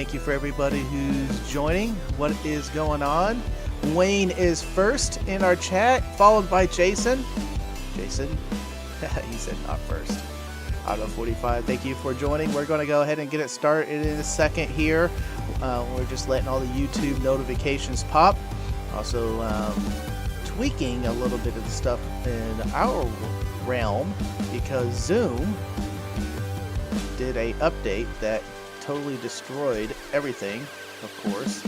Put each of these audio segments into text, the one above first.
Thank you for everybody who's joining. What is going on? Wayne is first in our chat, followed by Jason. Jason, he said not first. Auto 45, thank you for joining. We're going to go ahead and get it started in a second here. We're just letting all the YouTube notifications pop. Also tweaking a little bit of the stuff in our realm because Zoom did a update that totally destroyed everything, of course.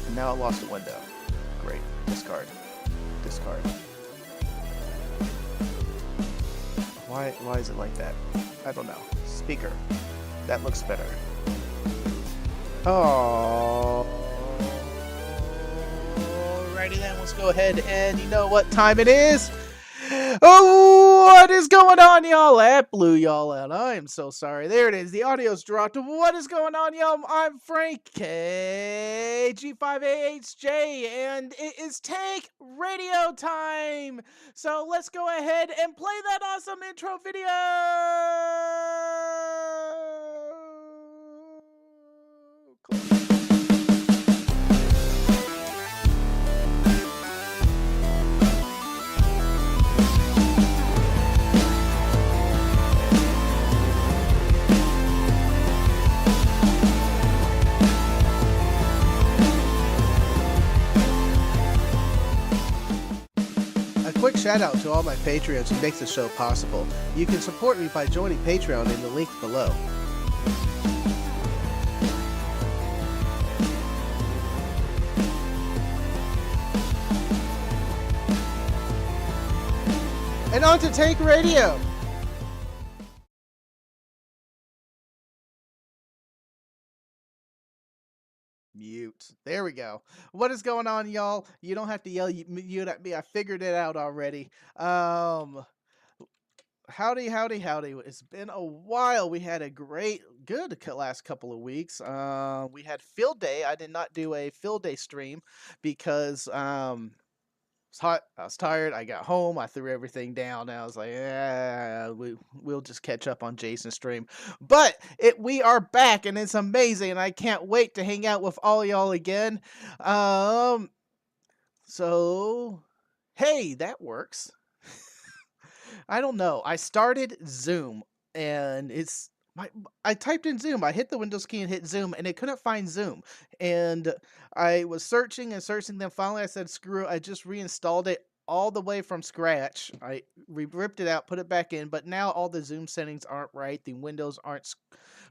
And now it lost a window. Great. Discard. Discard. Why is it like that? I don't know. Speaker. That looks better. Oh. Alrighty then, let's go ahead and you know what time it is? Oh, what is going on, y'all? That blew y'all out. I am so sorry. There it is. The audio's dropped. What is going on, y'all? I'm Frank KG5AHJ, and it is Tank Radio time. So let's go ahead and play that awesome intro video. Quick shout out to all my Patreons who makes the show possible. You can support me by joining Patreon in the link below. And on to Tank Radio. Mute. There we go. What is going on, y'all? You don't have to yell mute at me. I figured it out already. Howdy. It's been a while. We had a good last couple of weeks. We had field day. I did not do a field day stream because it's hot. I was tired. I got home. I threw everything down. And I was like, we'll just catch up on Jason's stream. But we are back, and it's amazing, and I can't wait to hang out with all y'all again. So, hey, that works. I don't know. I started Zoom, and I typed in Zoom. I hit the Windows key and hit Zoom, and it couldn't find Zoom. And I was searching and searching. Then finally I said, screw it. I just reinstalled it all the way from scratch. I ripped it out, put it back in. But now all the Zoom settings aren't right. The windows aren't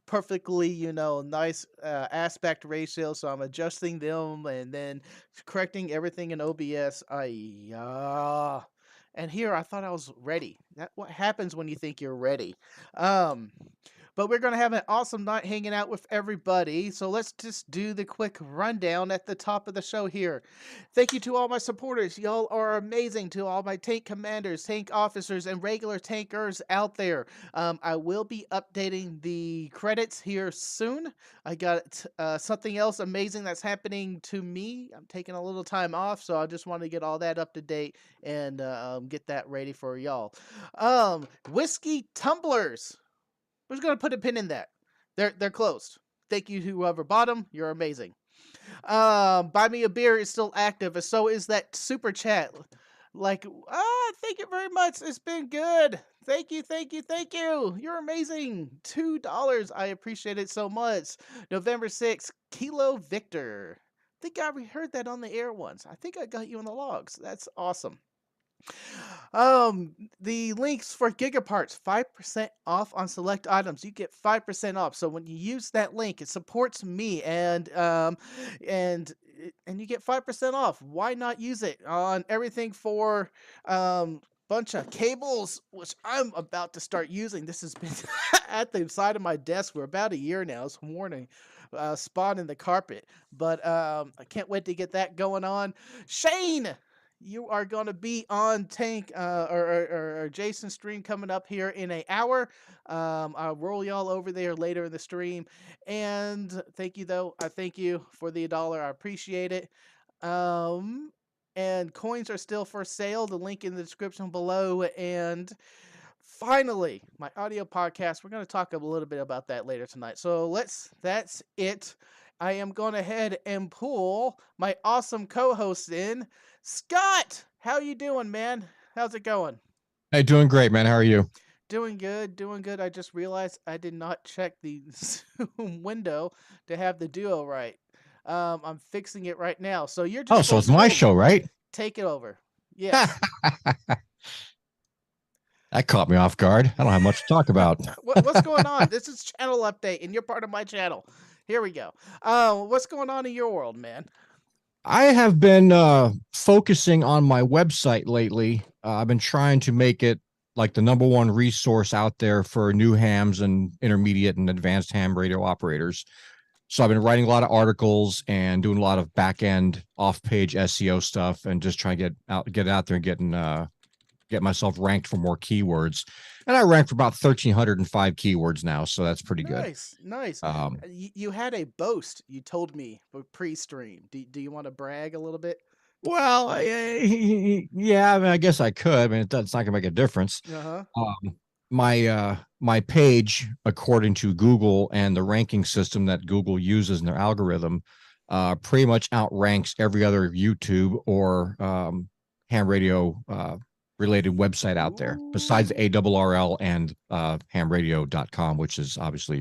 perfectly, nice aspect ratio. So I'm adjusting them and then correcting everything in OBS. And here I thought I was ready. That's what happens when you think you're ready. But we're going to have an awesome night hanging out with everybody. So let's just do the quick rundown at the top of the show here. Thank you to all my supporters. Y'all are amazing. To all my tank commanders, tank officers, and regular tankers out there. I will be updating the credits here soon. I got something else amazing that's happening to me. I'm taking a little time off, so I just want to get all that up to date and get that ready for y'all. Whiskey tumblers. We're just gonna put a pin in that. They're closed. Thank you to whoever bought them. You're amazing. Buy me a beer is still active, and so is that super chat. Thank you very much. It's been good. Thank you. You're amazing. $2. I appreciate it so much. November 6th, Kilo Victor. I think I heard that on the air once. I think I got you on the logs. That's awesome. The links for Gigaparts, 5% off on select items. You get 5% off. So when you use that link, it supports me and you get 5% off. Why not use it on everything for bunch of cables, which I'm about to start using. This has been at the side of my desk for about a year now. It's warning. Spot in the carpet. But I can't wait to get that going on. Shane, you are going to be on Tank or Jason's stream coming up here in an hour. I'll roll y'all over there later in the stream. And thank you, though. I thank you for the $1. I appreciate it. And coins are still for sale. The link in the description below. And finally, my audio podcast. We're going to talk a little bit about that later tonight. So that's it. I am going ahead and pull my awesome co-host in. Scott, how you doing, man? How's it going? Hey, doing great, man. How are you? Doing good, doing good. I just realized I did not check the Zoom window to have the duo right. I'm fixing it right now. So you're Oh, just so going it's to my hold. show, right? Take it over. Yes. That caught me off guard. I don't have much to talk about. What's going on? This is channel update, and you're part of my channel. Here we go. What's going on in your world, man? I have been focusing on my website lately. I've been trying to make it like the number one resource out there for new hams and intermediate and advanced ham radio operators. So I've been writing a lot of articles and doing a lot of back end off page SEO stuff and just trying to get out there and get myself ranked for more keywords. And I ranked for about 1,305 keywords now, so that's pretty good. Nice, nice. Um, You had a boast. You told me pre-stream. Do you want to brag a little bit? well, yeah, I mean, I guess I could. I mean, it's not gonna make a difference. Uh huh. My page, according to Google and the ranking system that Google uses in their algorithm, pretty much outranks every other YouTube or ham radio related website out there besides ARRL and hamradio.com, which is obviously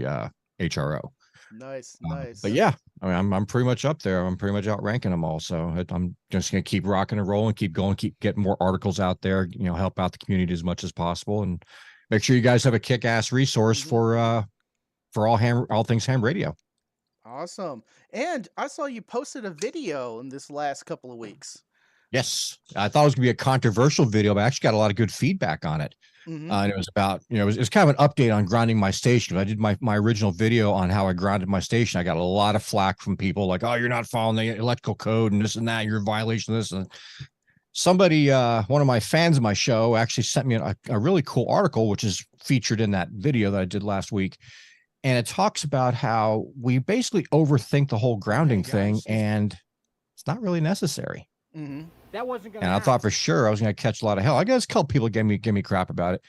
HRO. Nice, But nice. yeah, I mean, I'm pretty much up there. I'm pretty much outranking them all. So I'm just gonna keep rocking and rolling, keep going, keep getting more articles out there. Help out the community as much as possible, and make sure you guys have a kick-ass resource Mhm. for all things ham radio. Awesome. And I saw you posted a video in this last couple of weeks. Yes, I thought it was gonna be a controversial video, but I actually got a lot of good feedback on it. Mm-hmm. And it was about, it was kind of an update on grounding my station. I did my original video on how I grounded my station. I got a lot of flack from people like, oh, you're not following the electrical code and this and that. You're in violation of this. And somebody, one of my fans of my show actually sent me a really cool article, which is featured in that video that I did last week. And it talks about how we basically overthink the whole grounding thing and it's not really necessary. Mm-hmm. That wasn't going And to I happen. thought for sure I was going to catch a lot of hell. I guess a couple people give me crap about it,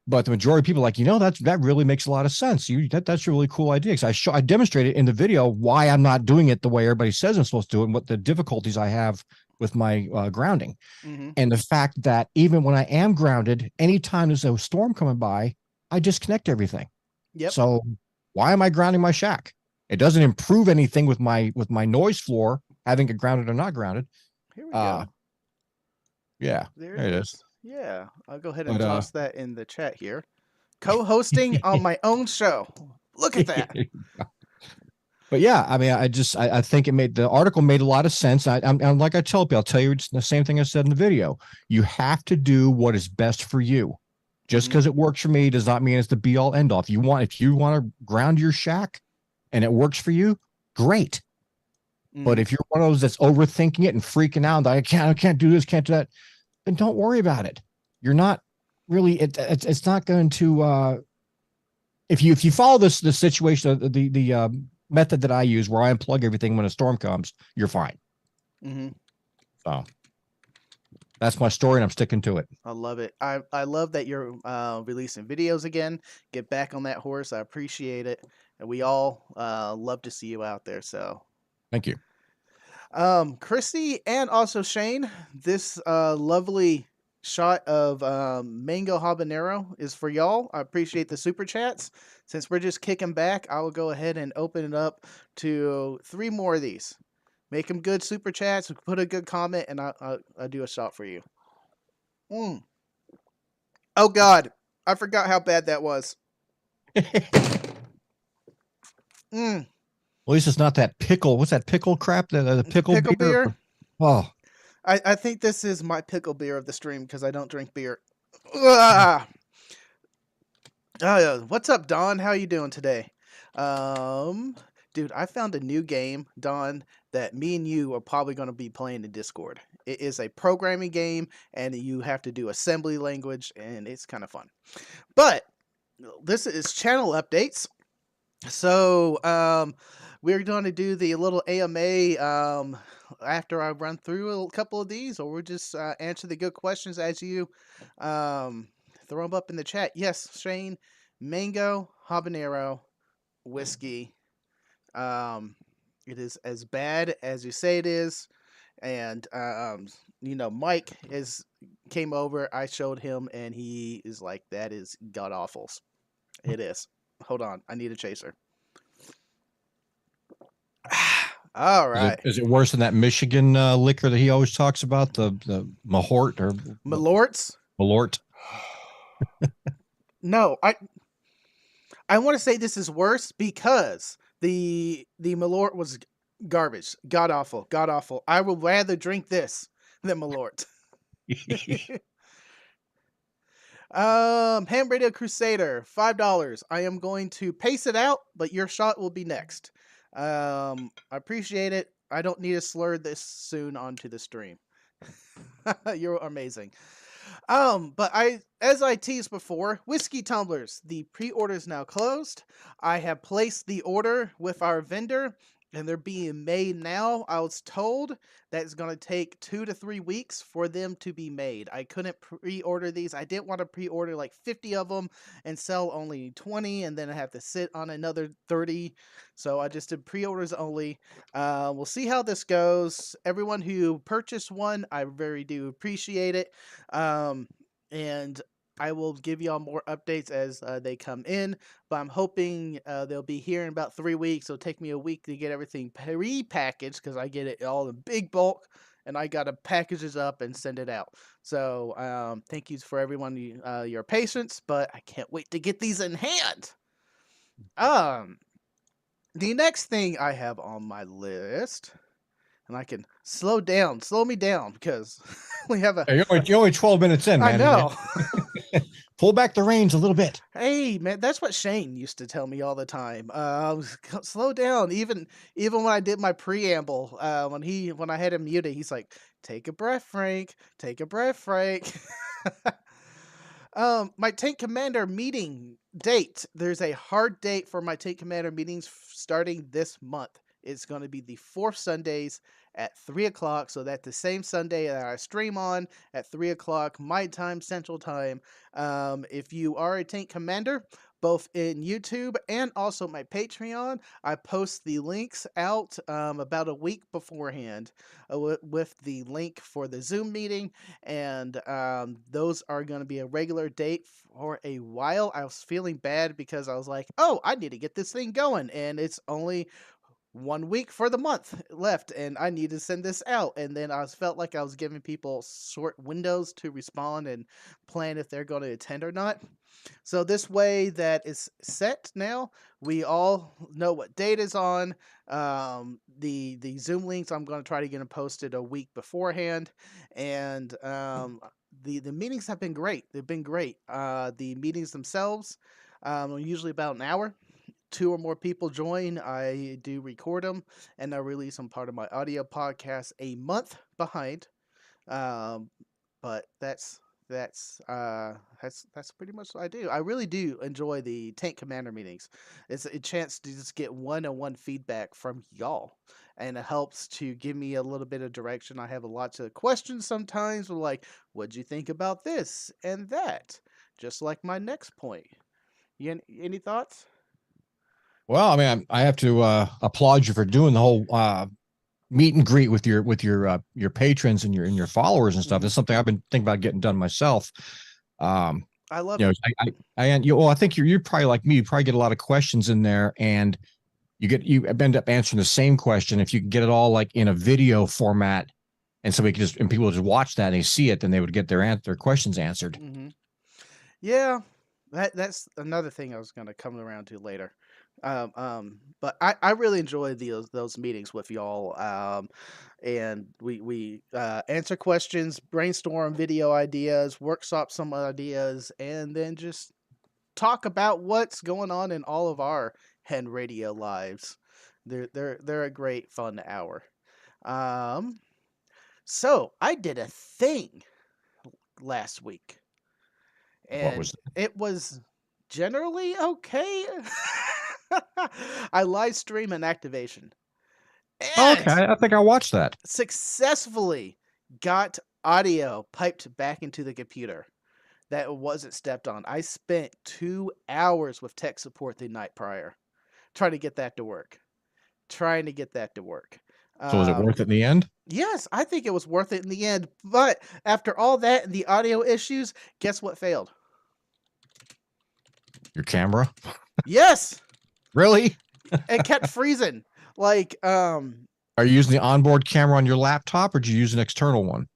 but the majority of people are like, that really makes a lot of sense. That's a really cool idea. Because I demonstrated in the video why I'm not doing it the way everybody says I'm supposed to do it, and what the difficulties I have with my grounding, Mm-hmm. and the fact that even when I am grounded, anytime there's a storm coming by, I disconnect everything. Yep. So why am I grounding my shack? It doesn't improve anything with my noise floor having it grounded or not grounded. Here we go. Yeah, There it is. Yeah, I'll go ahead and But, toss that in the chat here. Co-hosting on my own show. Look at that. But yeah, I mean, I think the article made a lot of sense. I'm like I tell people, I'll tell you it's the same thing I said in the video. You have to do what is best for you. Just because it works for me does not mean it's the be all end all. If you want to ground your shack and it works for you, great. But if you're one of those that's overthinking it and freaking out, I can't do this, can't do that, then don't worry about it. You're not really, it's not going to, if you follow the situation, the method that I use where I unplug everything when a storm comes, you're fine. Mm-hmm. So that's my story and I'm sticking to it. I love it. I love that you're releasing videos again. Get back on that horse. I appreciate it. And we all love to see you out there. So Thank you. Christy and also Shane, this lovely shot of mango habanero is for y'all. I appreciate the super chats. Since we're just kicking back, I will go ahead and open it up to 3 more of these. Make them good super chats. Put a good comment, and I'll do a shot for you. Oh God, I forgot how bad that was. At least it's not that pickle. What's that pickle crap? The pickle beer? Oh, I think this is my pickle beer of the stream because I don't drink beer. What's up, Don? How you doing today? Dude, I found a new game, Don, that me and you are probably going to be playing in Discord. It is a programming game, and you have to do assembly language, and it's kind of fun. But this is channel updates. So, we're going to do the little AMA after I run through a couple of these, or we'll just answer the good questions as you throw them up in the chat. Yes, Shane, mango, habanero, whiskey. It is as bad as you say it is. And Mike came over. I showed him, and he is like, "That is god awful." It is. Hold on, I need a chaser. All right. Is it worse than that Michigan liquor that he always talks about, the Mahort or Malort's? Malort? No, I want to say this is worse because the Malort was garbage, god awful, god awful. I would rather drink this than Malort. Ham Radio Crusader, $5. I am going to pace it out, but your shot will be next. I appreciate it. I don't need to slur this soon onto the stream. You're amazing. But as I teased before, whiskey tumblers, the pre-order is now closed. I have placed the order with our vendor, and they're being made now. I was told that it's going to take 2 to 3 weeks for them to be made. I couldn't pre-order these. I didn't want to pre-order like 50 of them and sell only 20, and then I have to sit on another 30. So I just did pre-orders only. We'll see how this goes. Everyone who purchased one, I very do appreciate it. And I will give y'all more updates as they come in, but I'm hoping they'll be here in about 3 weeks. It'll take me a week to get everything pre-packaged because I get it all in big bulk, and I got to package it up and send it out. So thank you for everyone, your patience, but I can't wait to get these in hand. The next thing I have on my list, and I can slow me down because we have a. Hey, you're only 12 minutes in, man. I know. Pull back the reins a little bit. Hey, man, that's what Shane used to tell me all the time. Slow down. Even when I did my preamble, when I had him muted, he's like, "Take a breath, Frank. Take a breath, Frank." My Tank Commander meeting date. There's a hard date for my Tank Commander meetings starting this month. It's going to be the 4th Sundays at 3 o'clock. So that's the same Sunday that I stream on at 3 o'clock, my time, Central Time. If you are a Tank Commander, both in YouTube and also my Patreon, I post the links out about a week beforehand with the link for the Zoom meeting. And those are going to be a regular date for a while. I was feeling bad because I was like, oh, I need to get this thing going. And it's only 1 week for the month left, and I need to send this out. And then I felt like I was giving people short windows to respond and plan if they're going to attend or not. So this way that is set now, we all know what date is on. The Zoom links, I'm going to try to get them posted a week beforehand. And the meetings have been great. They've been great. The meetings themselves are usually about an hour. 2 or more people join, I do record them, and I release them part of my audio podcast a month behind. But that's pretty much what I do. I really do enjoy the Tank Commander meetings. It's a chance to just get one-on-one feedback from y'all, and it helps to give me a little bit of direction. I have lots of questions sometimes, like, what'd you think about this and that? Just like my next point. Any thoughts? Well, I mean, I have to applaud you for doing the whole meet and greet with your patrons and your followers and stuff. It's something I've been thinking about getting done myself. I love it. I think you're probably like me. You probably get a lot of questions in there, and you end up answering the same question. If you can get it all like in a video format, and somebody can people just watch that and they see it, then they would get their questions answered. Mm-hmm. Yeah, that's another thing I was going to come around to later. But I really enjoy those meetings with y'all. And we answer questions, brainstorm video ideas, workshop some ideas, and then just talk about what's going on in all of our Hen Radio lives. They're a great fun hour. So I did a thing last week, and it was generally okay. I live stream an activation. And okay, I think I watched that. Successfully got audio piped back into the computer. that wasn't stepped on. I spent 2 hours with tech support the night prior trying to get that to work. Trying to get that to work. So was it Um, worth it in the end? yes, I think it was worth it in the end. But after all that and the audio issues, guess what failed? Your camera? Yes, Really? it kept freezing. Like, Are you using the onboard camera on your laptop, or do you use an external one?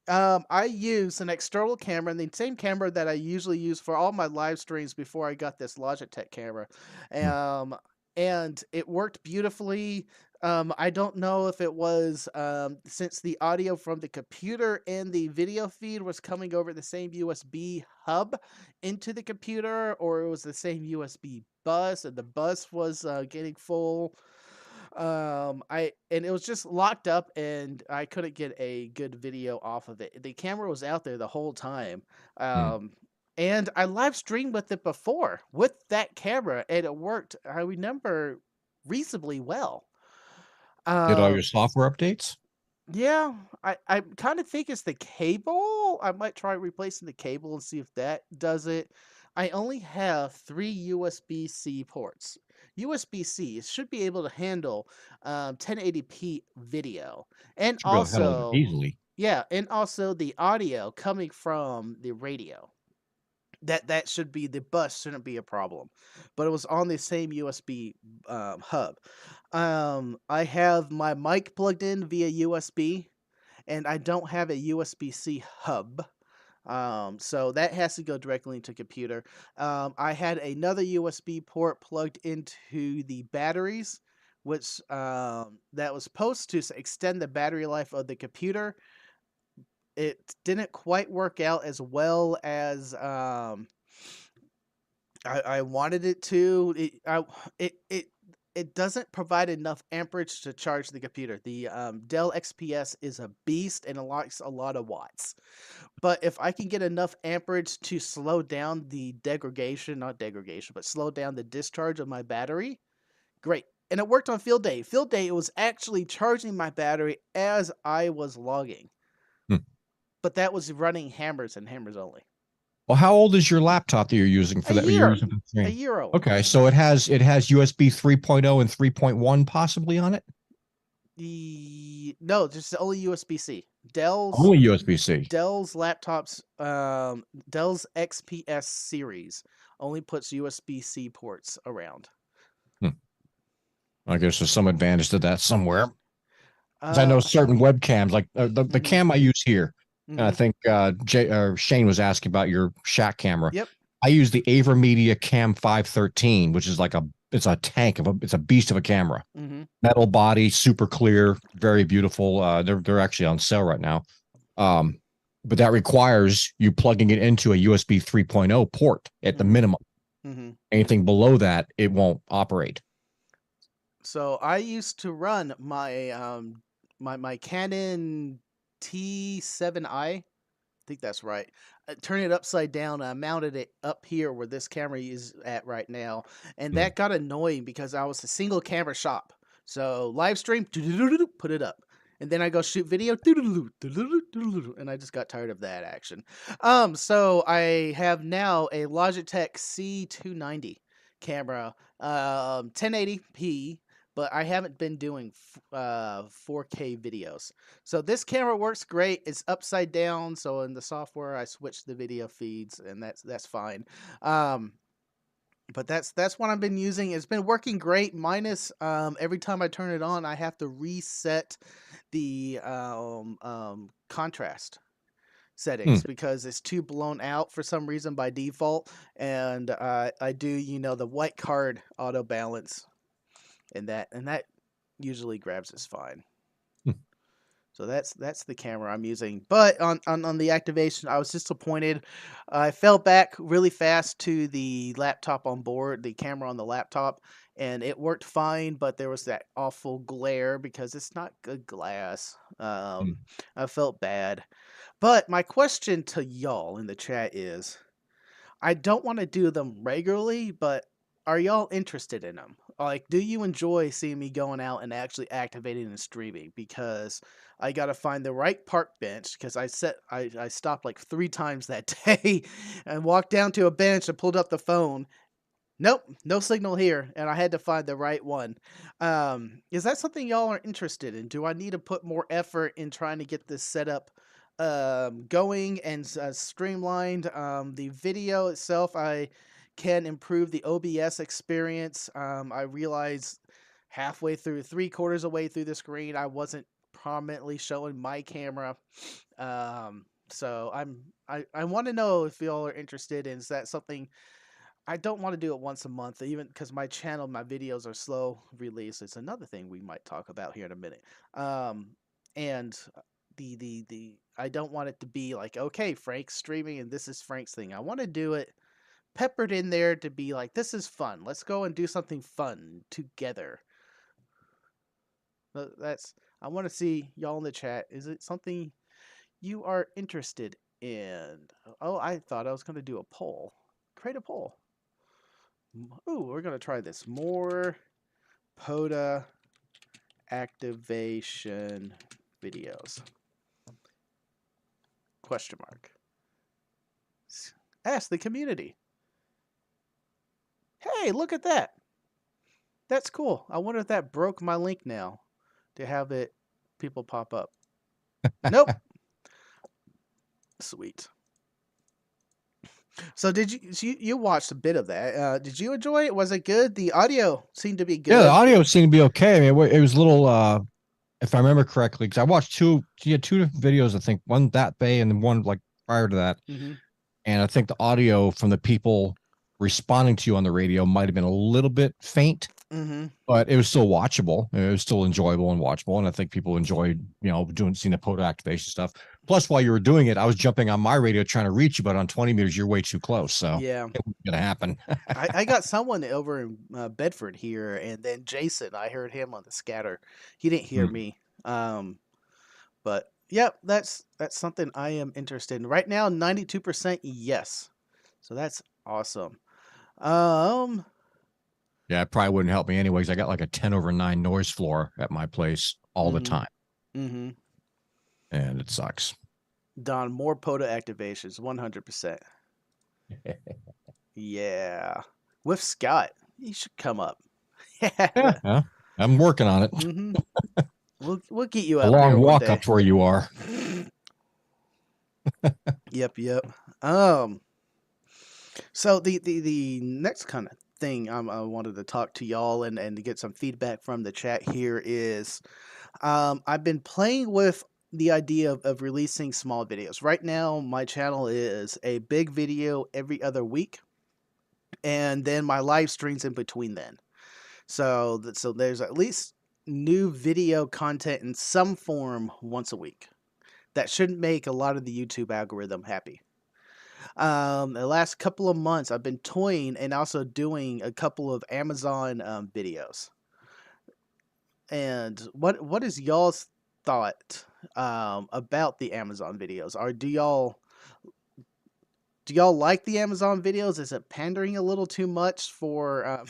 I use an external camera, and the same camera that I usually use for all my live streams before I got this Logitech camera. Hmm. Um, and it worked beautifully. I don't know if it was since the audio from the computer and the video feed was coming over the same USB hub into the computer, or it was the same USB bus, and the bus was getting full. And it was just locked up, and I couldn't get a good video off of it. The camera was out there the whole time. Hmm. And I live streamed with it before with that camera, and it worked. I remember reasonably well. Did all your Um, software updates? yeah, I kind of think it's the cable. I might try replacing the cable and see if that does it. I only have 3 USB-C ports. USB-C should be able to handle 1080p video, and Should be able to handle it also, easily. yeah, and also the audio coming from the radio. That should be, the bus shouldn't be a problem, but it was on the same USB hub. I have my mic plugged in via USB, and I don't have a USB-C hub. So that has to go directly into computer. I had another USB port plugged into the batteries, which that was supposed to extend the battery life of the computer. It didn't quite work out as well as I wanted it to. It doesn't provide enough amperage to charge the computer. The Dell XPS is a beast and it likes a lot of watts. But if I can get enough amperage to slow down the degradation, not degradation, but slow down the discharge of my battery, great. And it worked on field day. Field day, it was actually charging my battery as I was logging. Hmm. But that was running hammers and hammers only. Well, how old is your laptop that you're using for A that? You're year. using for the A stream? year old. Okay, so it has USB 3.0 and 3.1 possibly on it. No, just only USB-C. Dell's Only USB-C. Dell's laptops, Dell's XPS series only puts USB-C ports around. I guess there's some advantage to that somewhere. 'Cause I know Uh, certain webcams, like the mhm, cam I use here, and I mhm. think Shane was asking about your Shack camera. Yep. I use the AverMedia Cam 513, which is like it's a tank it's a beast of a camera. Mhm. Metal body, super clear, very beautiful. They're actually on sale right now. Um, but that requires you plugging it into a USB 3.0 port at the Mhm. minimum. Mhm. Anything below that, it won't operate. So I used to run my Canon T7i. I think that's right. Turn it upside down. I mounted it up here where this camera is at right now, and Mm. that got annoying because I was a single camera shop. So live stream, put it up, and then I go shoot video, and I just got tired of that action. So I have now a Logitech C290 camera, 1080p. But I haven't been doing 4K videos. So this camera works great. It's upside down, so in the software I switch the video feeds, and that's fine. Um, but that's what I've been using. It's been working great. Minus every time I turn it on, I have to reset the contrast Hmm. settings because it's too blown out for some reason by default, and I do the white card auto balance, and that usually grabs us fine. Hmm. So that's the camera I'm using. But on the activation, I was disappointed. I fell back really fast to the laptop on board, the camera on the laptop, and it worked fine, but there was that awful glare because it's not good glass. Hmm. I felt bad. But my question to y'all in the chat is, I don't want to do them regularly, but are y'all interested in them? Like, do you enjoy seeing me going out and actually activating and streaming? Because I got to find the right park bench because I stopped like 3 times that day and walked down to a bench and pulled up the phone. Nope, no signal here, and I had to find the right one. Is that something y'all are interested in? Do I need to put more effort in trying to get this set up going and streamlined? The video itself, I can improve the OBS experience. I realized halfway through, 3/4 away through the screen, I wasn't prominently showing my camera. So I want to know if y'all are interested in. Is that something? I don't want to do it once a month, even because my channel, my videos are slow release. It's another thing we might talk about here in a minute. And the I don't want it to be like, okay, Frank's streaming and this is Frank's thing. I want to do it peppered in there to be like, this is fun. Let's go and do something fun together. That's I want to see y'all in the chat. Is it something you are interested in? Oh, I thought I was going to do a poll. Create a poll. Ooh, we're going to try this. More POTA activation videos. Question mark. Ask the community. Hey, look at that. That's cool. I wonder if that broke my link now to have it people pop up. Nope. Sweet. So you watched a bit of that? Did you enjoy it? Was it good? The audio seemed to be good. Yeah, the audio seemed to be okay. I mean, it was a little, if I remember correctly, because I watched two videos. I think one that day and then one like prior to that. Mm-hmm. And I think the audio from the people responding to you on the radio might have been a little bit faint, but it was still watchable. It was still enjoyable and watchable. And I think people enjoyed, seeing the POTA activation stuff. Plus, while you were doing it, I was jumping on my radio trying to reach you, but on 20 meters, you're way too close. So yeah, it wasn't going to happen. I got someone over in Bedford here, and then Jason, I heard him on the scatter. He didn't hear me. But yep, that's something I am interested in. Right now, 92% yes. So that's awesome. Yeah, it probably wouldn't help me anyways. I got like a 10/9 noise floor at my place all the time. And it sucks. Don, more POTA activations, 100%. Yeah. With Scott, he should come up. Yeah, I'm working on it. We'll get you a up long walk up to where you are. Yep. So the next kind of thing I wanted to talk to y'all and to get some feedback from the chat here is I've been playing with the idea of releasing small videos. Right now, my channel is a big video every other week, and then my live streams in between then. So there's at least new video content in some form once a week. That should make a lot of the YouTube algorithm happy. The last couple of months, I've been toying and also doing a couple of Amazon videos. And what is y'all's thought about the Amazon videos? Or do y'all like the Amazon videos? Is it pandering a little too much for?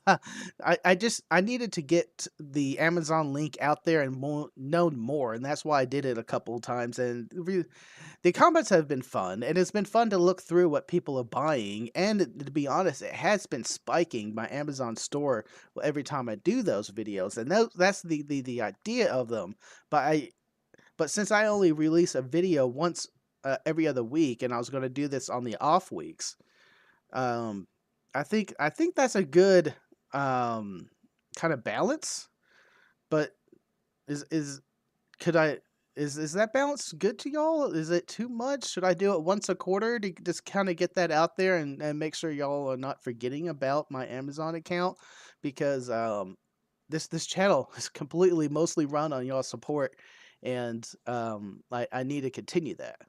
I needed to get the Amazon link out there and known more, and that's why I did it a couple of times. And the comments have been fun, and it's been fun to look through what people are buying. And to be honest, it has been spiking my Amazon store every time I do those videos, and that's the idea of them. But since I only release a video once every other week, and I was going to do this on the off weeks, I think that's a good kind of balance. But is that balance good to y'all? Is it too much? Should I do it once a quarter to just kind of get that out there and make sure y'all are not forgetting about my Amazon account? Because this channel is completely mostly run on y'all support, and I need to continue that.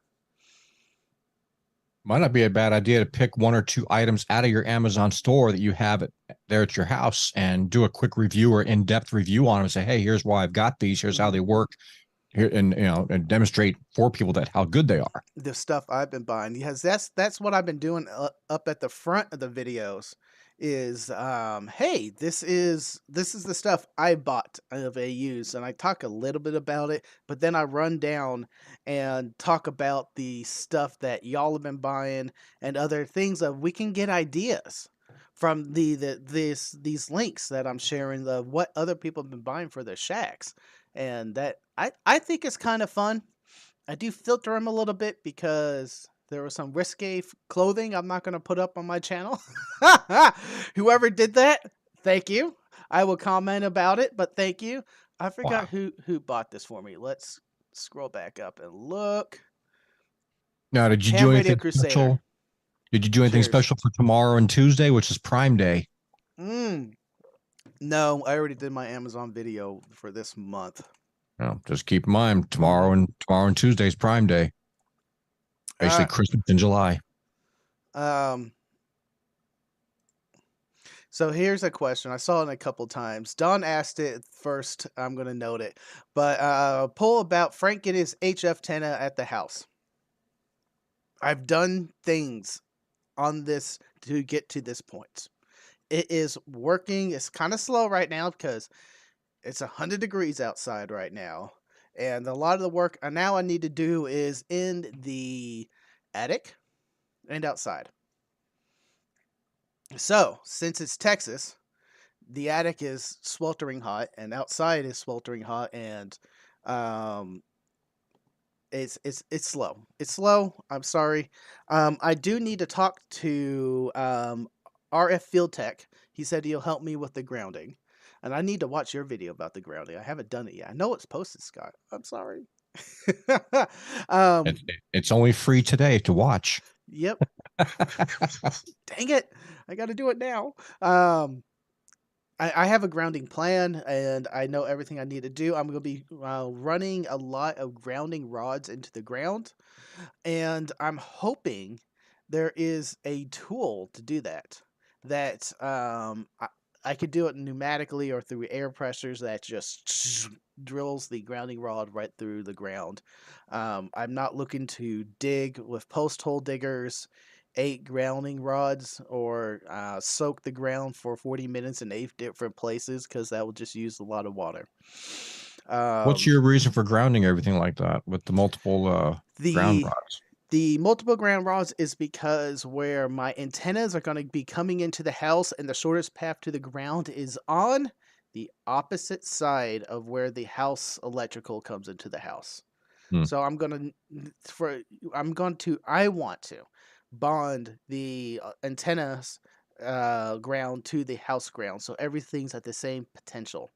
Might not be a bad idea to pick 1 or 2 items out of your Amazon store that you have there at your house and do a quick review or in-depth review on them and say, hey, here's why I've got these. Here's how they work. here and demonstrate for people that how good they are. The stuff I've been buying, because that's what I've been doing up at the front of the videos is hey, this is the stuff I bought of AUs, and I talk a little bit about it, but then I run down and talk about the stuff that y'all have been buying and other things that we can get ideas from these links that I'm sharing, the what other people have been buying for their shacks. And that I think it's kind of fun. I do filter them a little bit because there was some risque clothing I'm not going to put up on my channel. Whoever did that, thank you. I will comment about it, but thank you. I forgot Wow. who bought this for me. Let's scroll back up and look. Now, did you Ham do Radio anything Crusader. special? Did you do anything Cheers. special for tomorrow and Tuesday, which is Prime Day? No, I already did my Amazon video for this month. No, just keep in mind tomorrow and Tuesday is Prime Day. Basically, Christmas in July. So here's a question. I saw it a couple times. Don asked it first. I'm going to note it. But poll about Frank getting his HF antenna at the house. I've done things on this to get to this point. It is working. It's kind of slow right now because it's 100 degrees outside right now. And a lot of the work now I need to do is in the attic and outside. So, since it's Texas, the attic is sweltering hot and outside is sweltering hot, and it's slow. It's slow. I'm sorry. I do need to talk to RF Field Tech. He said he'll help me with the grounding. And I need to watch your video about the grounding. I haven't done it yet. I know it's posted, Scott. I'm sorry. It's only free today to watch. Yep. Dang it. I got to do it now. I have a grounding plan, and I know everything I need to do. I'm going to be running a lot of grounding rods into the ground, and I'm hoping there is a tool to do that. That I could do it pneumatically or through air pressures that just drills the grounding rod right through the ground. I'm not looking to dig with post hole diggers 8 grounding rods or soak the ground for 40 minutes in 8 different places because that will just use a lot of water. What's your reason for grounding everything like that with the multiple ground rods? The multiple ground rods is because where my antennas are going to be coming into the house and the shortest path to the ground is on the opposite side of where the house electrical comes into the house. So I want to bond the antennas ground to the house ground, so everything's at the same potential.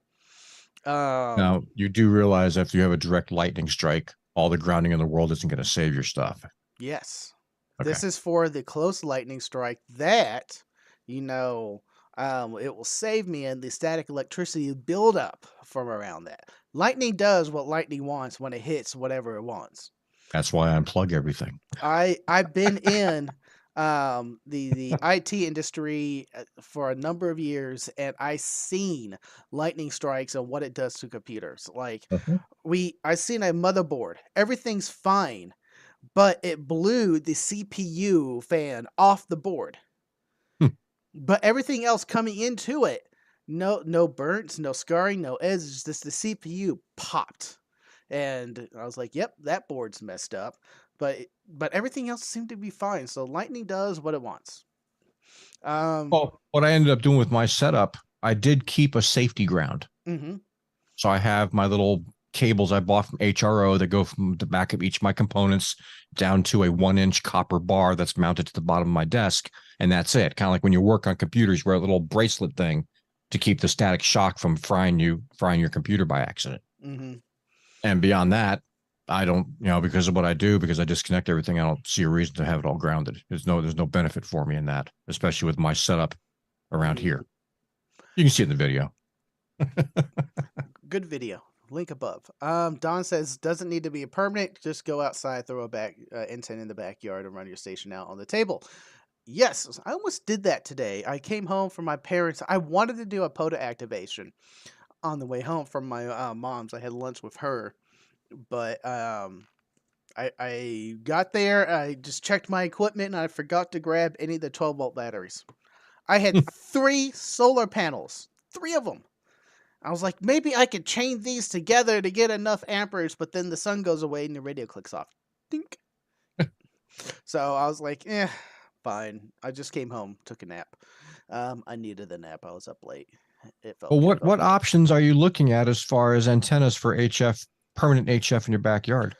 Now, you do realize if you have a direct lightning strike, all the grounding in the world isn't going to save your stuff. Yes. Okay. This is for the close lightning strike that, it will save me and the static electricity build up from around that. Lightning does what lightning wants when it hits whatever it wants. That's why I unplug everything. I've been in the IT industry for a number of years, and I've seen lightning strikes and what it does to computers. Like I seen a motherboard, everything's fine, but it blew the CPU fan off the board. But everything else coming into it, no burns, no scarring, no edges, just the CPU popped. And I was like, yep, that board's messed up. But everything else seemed to be fine. So lightning does what it wants. Well, what I ended up doing with my setup, I did keep a safety ground. So I have my little cables I bought from HRO that go from the back of each of my components down to a 1-inch copper bar that's mounted to the bottom of my desk. And that's it. Kind of like when you work on computers, you wear a little bracelet thing to keep the static shock from frying your computer by accident. And beyond that, I don't, because of what I do, because I disconnect everything, I don't see a reason to have it all grounded. There's no benefit for me in that, especially with my setup around here. You can see it in the video. Good video. Link above. Don says, doesn't need to be a permanent. Just go outside, throw a back antenna in the backyard and run your station out on the table. Yes, I almost did that today. I came home from my parents. I wanted to do a POTA activation on the way home from my mom's. I had lunch with her. but I got there. I just checked my equipment, and I forgot to grab any of the 12-volt batteries. I had 3 solar panels, 3 of them. I was like, maybe I could chain these together to get enough amperage, but then the sun goes away and the radio clicks off. Dink. So I was like, fine. I just came home, took a nap. I needed the nap. I was up late. It felt Well, good. what options are you looking at as far as antennas for HF, permanent HF in your backyard?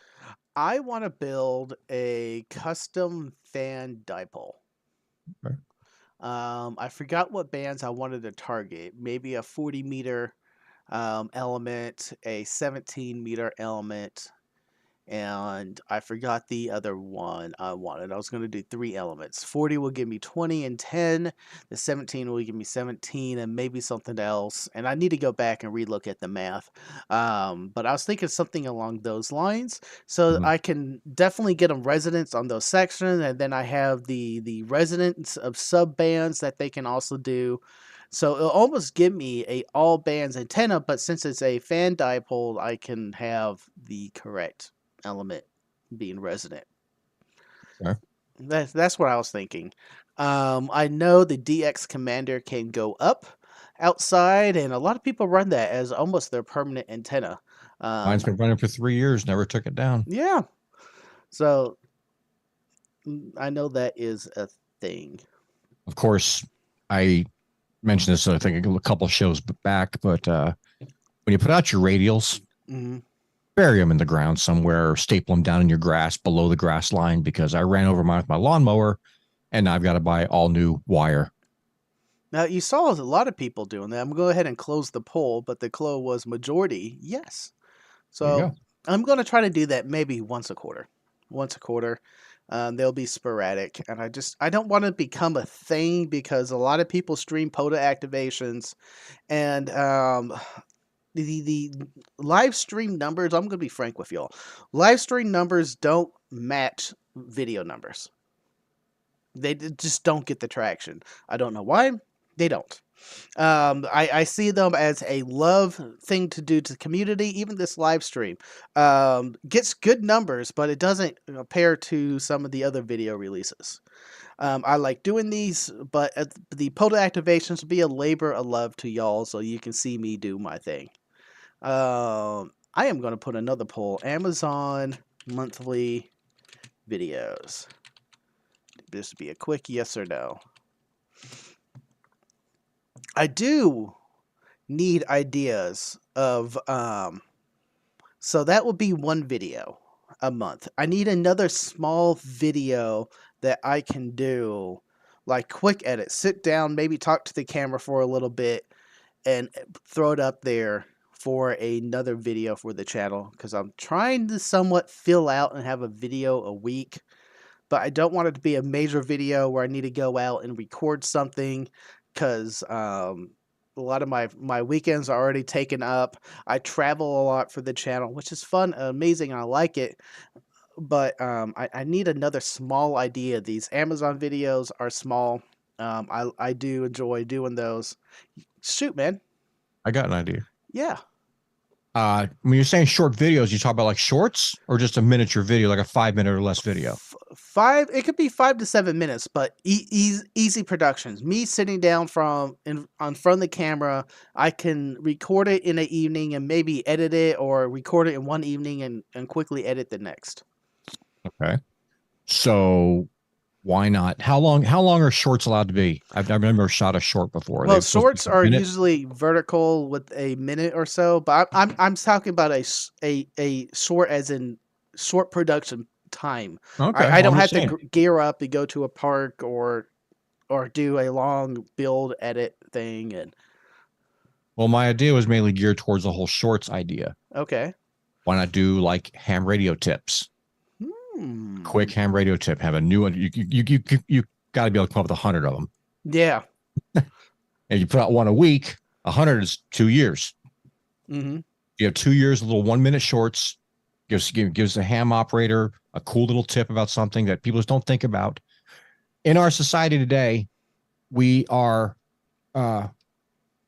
I want to build a custom fan dipole. Okay. I forgot what bands I wanted to target. Maybe a 40-meter element, a 17-meter element, and I forgot the other one I wanted. I was going to do 3 elements. 40 will give me 20 and 10. The 17 will give me 17 and maybe something else. And I need to go back and relook at the math. But I was thinking something along those lines. So Mhm. I can definitely get them resonance on those sections. And then I have the resonance of sub bands that they can also do. So it'll almost give me a all bands antenna, but since it's a fan dipole, I can have the correct element being resonant. Okay. That's what I was thinking. I know the DX Commander can go up outside, and a lot of people run that as almost their permanent antenna. Mine's been running for 3 years, never took it down. Yeah, so I know that is a thing. Of course, I mentioned this, I think, a couple of shows back, but when you put out your radials, Mhm. bury them in the ground somewhere, or staple them down in your grass below the grass line, because I ran over mine with my lawnmower, and now I've got to buy all new wire. Now you saw a lot of people doing that. I'm going to go ahead and close the poll, but the clue was majority yes. There you So go. I'm going to try to do that maybe once a quarter. Once a quarter. They'll be sporadic, and I don't want to become a thing because a lot of people stream POTA activations, and the live stream numbers. I'm going to be frank with y'all. Live stream numbers don't match video numbers. They just don't get the traction. I don't know why. They don't. I see them as a love thing to do to the community. Even this live stream gets good numbers, but it doesn't compare to some of the other video releases. I like doing these, but the POTA activations will be a labor of love to y'all, so you can see me do my thing. I am going to put another poll: Amazon monthly videos. This would be a quick yes or no. I do need ideas of so that will be one video a month. I need another small video that I can do like quick edit, sit down, maybe talk to the camera for a little bit and throw it up there for another video for the channel because I'm trying to somewhat fill out and have a video a week, but I don't want it to be a major video where I need to go out and record something because a lot of my weekends are already taken up. I travel a lot for the channel, which is fun, amazing, and I like it. But I need another small idea. These Amazon videos are small. I do enjoy doing those. Shoot, man. I got an idea. Yeah. When you're saying short videos, you talk about like shorts or just a miniature video, like a 5 minute or less video? Five. It could be 5 to 7 minutes, but easy productions. Me sitting down on front of the camera, I can record it in an evening and maybe edit it, or record it in one evening and quickly edit the next. Okay. So why not? How long are shorts allowed to be? I've never shot a short before. Well, shorts are usually vertical with a minute or so, but I'm talking about a short as in short production time. Okay. I don't have to gear up and go to a park or do a long build edit thing. And well, my idea was mainly geared towards the whole shorts idea. Okay. Why not do like ham radio tips? Quick ham radio tip. Have a new one. You got to be able to come up with 100 of them. Yeah. And you put out one a week. 100 is 2 years. Mm-hmm. You have 2 years of little 1 minute shorts. Gives a ham operator a cool little tip about something that people just don't think about. In our society today, we are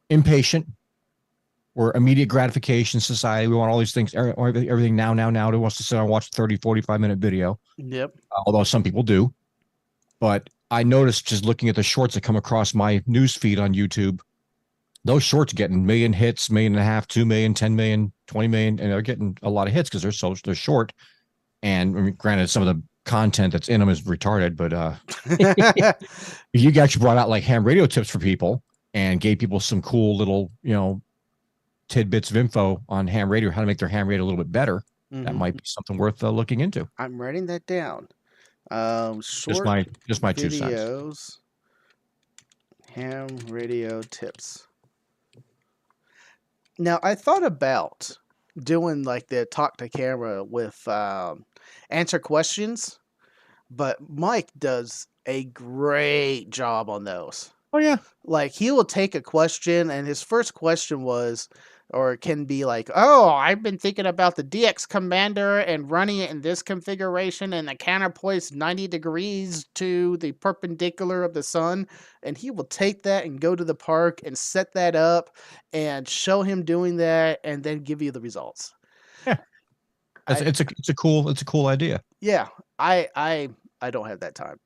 impatient. We're immediate gratification society. We want all these things, everything now, now, now. Who wants to sit and watch 30, 45-minute video? Yep. Although some people do. But I noticed just looking at the shorts that come across my news feed on YouTube, those shorts getting million hits, 1.5 million, 2 million, 10 million, 20 million, and they're getting a lot of hits because they're short. And I mean, granted, some of the content that's in them is retarded, but if you actually brought out like ham radio tips for people and gave people some cool little, tidbits of info on ham radio, how to make their ham radio a little bit better, that might be something worth looking into. I'm writing that down. Short just my 2 cents. videos, ham radio tips. Now, I thought about doing like the talk to camera with answer questions, but Mike does a great job on those. Oh yeah. Like he will take a question and his first question was or can be like, "Oh, I've been thinking about the DX Commander and running it in this configuration and the counterpoint's 90 degrees to the perpendicular of the sun." And he will take that and go to the park and set that up and show him doing that and then give you the results. Yeah. It's a cool idea. Yeah. I don't have that time.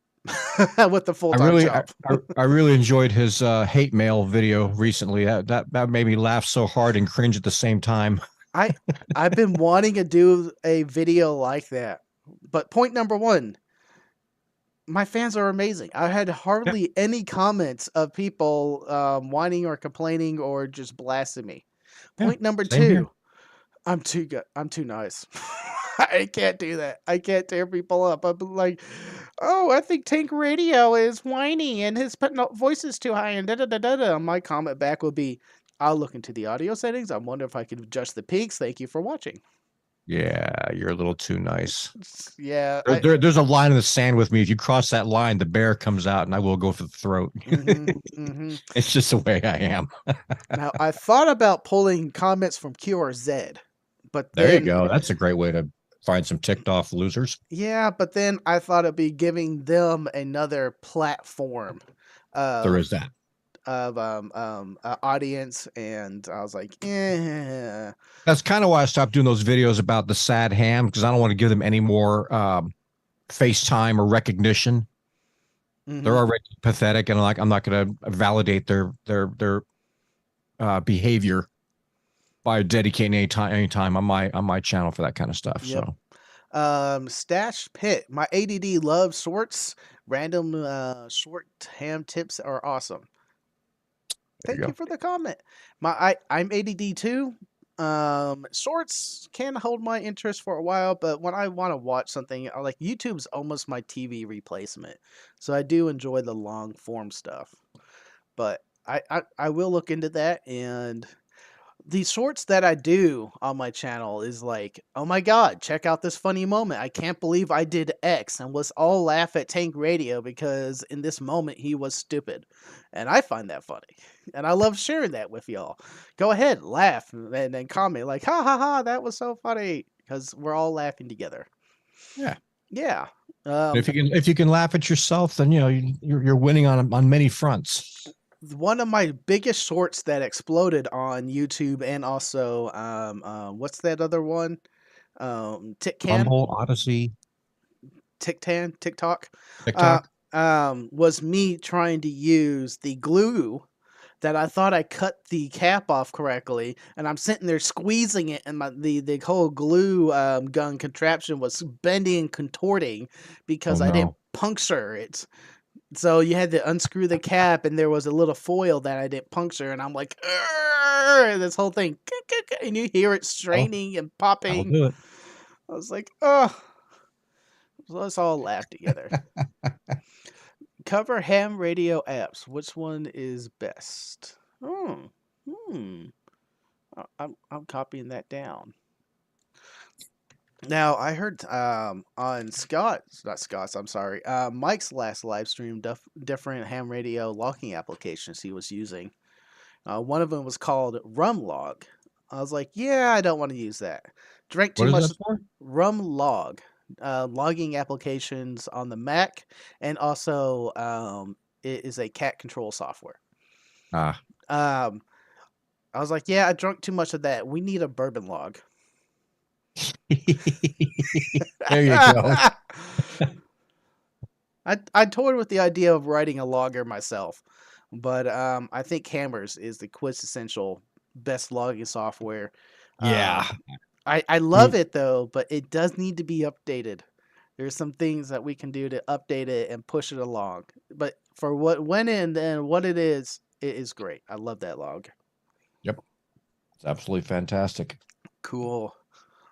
With the full-time job. I really enjoyed his hate mail video recently. That made me laugh so hard and cringe at the same time. I've been wanting to do a video like that. But point number 1, my fans are amazing. I had hardly any comments of people whining or complaining or just blasting me. Point number 2, here. I'm too good. I'm too nice. I can't do that. I can't tear people up. I'm like, "Oh, I think Tank Radio is whiny and his voice is too high and da-da-da-da-da." My comment back will be, "I'll look into the audio settings. I wonder if I can adjust the peaks. Thank you for watching." Yeah, you're a little too nice. Yeah. There's a line in the sand with me. If you cross that line, the bear comes out and I will go for the throat. It's just the way I am. Now, I thought about pulling comments from QRZ, but there you go. That's a great way to find some ticked off losers. Yeah, but then I thought it'd be giving them another platform. There is that. Of audience, and I was like, yeah. That's kind of why I stopped doing those videos about the sad ham, because I don't want to give them any more FaceTime or recognition. They're already pathetic, and I'm not going to validate their behavior by dedicating any time on my channel for that kind of stuff. Yep. So Stash Pit, my ADD loves shorts. Random short ham tips are awesome. Thank you for the comment. I'm ADD too. Shorts can hold my interest for a while, but when I want to watch something, like YouTube's almost my TV replacement. So I do enjoy the long form stuff. But I will look into that, and the shorts that I do on my channel is like, "Oh my God, check out this funny moment. I can't believe I did X," and let's all laugh at Tank Radio because in this moment he was stupid. And I find that funny. And I love sharing that with y'all. Go ahead, laugh, and then comment like, "Ha ha ha, that was so funny," because we're all laughing together. Yeah. Yeah. If you can laugh at yourself, then you're winning on many fronts. One of my biggest shorts that exploded on YouTube and also what's that other one? TikTok. Odyssey. TikTok. Was me trying to use the glue that I thought I cut the cap off correctly, and I'm sitting there squeezing it, and the whole glue gun contraption was bending and contorting because I didn't puncture it. So you had to unscrew the cap, and there was a little foil that I didn't puncture, and I'm like, this whole thing, and you hear it straining and popping. I'll do it. I was like, oh, let's all laugh together. Cover ham radio apps. Which one is best? I'm copying that down. Now, I heard on Mike's last live stream, different ham radio logging applications he was using. One of them was called Rumlog. I was like, yeah, I don't want to use that. Drank too much. Rumlog, logging applications on the Mac, and also it is a cat control software. I was like, yeah, I drunk too much of that. We need a bourbon log. There you go. I toyed with the idea of writing a logger myself, but I think Hammers is the quintessential best logging software. Yeah. I love it though, but it does need to be updated. There's some things that we can do to update it and push it along. But for what went in and what it is great. I love that log. Yep. It's absolutely fantastic. Cool.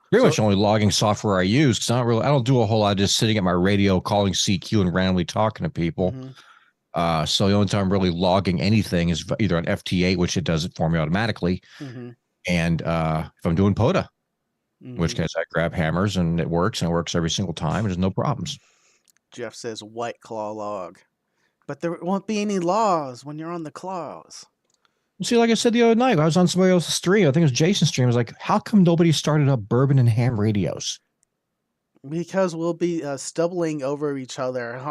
Pretty So- much the only logging software I use, because I don't do a whole lot of just sitting at my radio calling CQ and randomly talking to people. Mhm. So the only time I'm really logging anything is either on FT8, which it does it for me automatically, Mhm. and if I'm doing POTA, in which Mhm. case I grab Hammers and it works every single time. There's no problems. Jeff says White Claw log. But there won't be any laws when you're on the claws. See, like I said the other night, I was on somebody else's stream. I think it was Jason's stream. I was like, how come nobody started up bourbon and ham radios? Because we'll be stumbling over each other. It'd be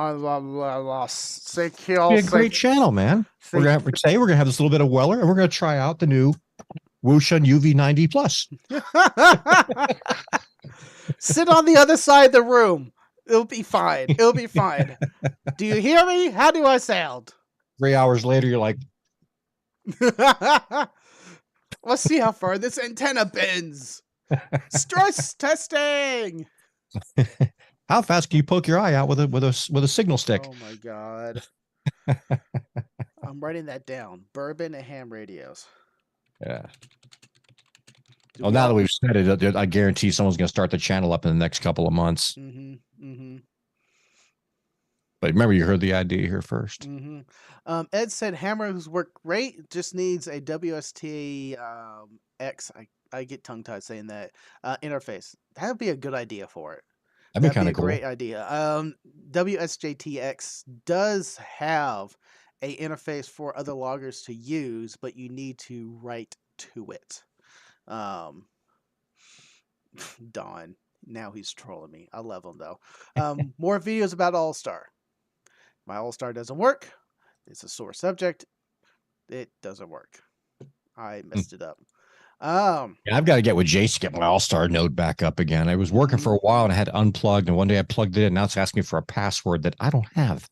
a great channel, man. We're gonna have this little bit of Weller, and we're gonna try out the new Wushun UV90 Plus. Sit on the other side of the room. It'll be fine. It'll be fine. Do you hear me? How do I sound? 3 hours later, you're like, let's see how far this antenna bends. Stress testing. how fast can you poke your eye out with a signal stick? Oh my god. I'm writing that down. Bourbon and ham radios. Yeah. Oh, now that we've said it, I guarantee someone's going to start the channel up in the next couple of months. Mm-hmm. Mm-hmm. But remember, you heard the idea here first. Mm-hmm. Ed said Hammers work great. Just needs a WST X. I get tongue tied saying that interface. That would be a good idea for it. That'd be kind of cool. Great idea. WSJTX does have a interface for other loggers to use, but you need to write to it. Don, now he's trolling me. I love him though. More videos about All Star. My All Star doesn't work. It's a sore subject. It doesn't work. I messed it up. Yeah, I've got to get with Jace to get my All Star node back up again. I was working for a while and I had unplugged, and one day I plugged it in. Now it's asking me for a password that I don't have.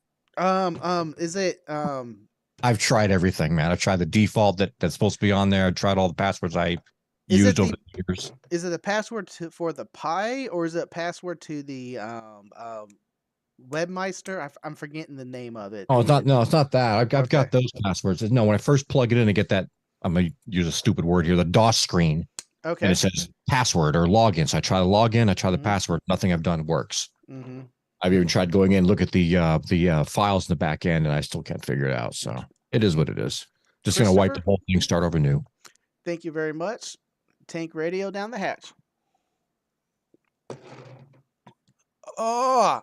Is it I've tried everything, man. I've tried the default that's supposed to be on there. I've tried all the passwords I used over the years. Is it a password for the Pi, or is it a password to the Webmeister? I'm forgetting the name of it. Oh, it's not. No, it's not that. I've got those passwords. No, when I first plug it in and get that, I'm gonna use a stupid word here, the DOS screen. Okay. And it says password or login. So I try to log in. I try the password. Nothing I've done works. Mm-hmm. I've even tried going in, look at the files in the back end, and I still can't figure it out. So it is what it is. Just gonna wipe the whole thing, start over new. Thank you very much. Tank radio down the hatch. Oh.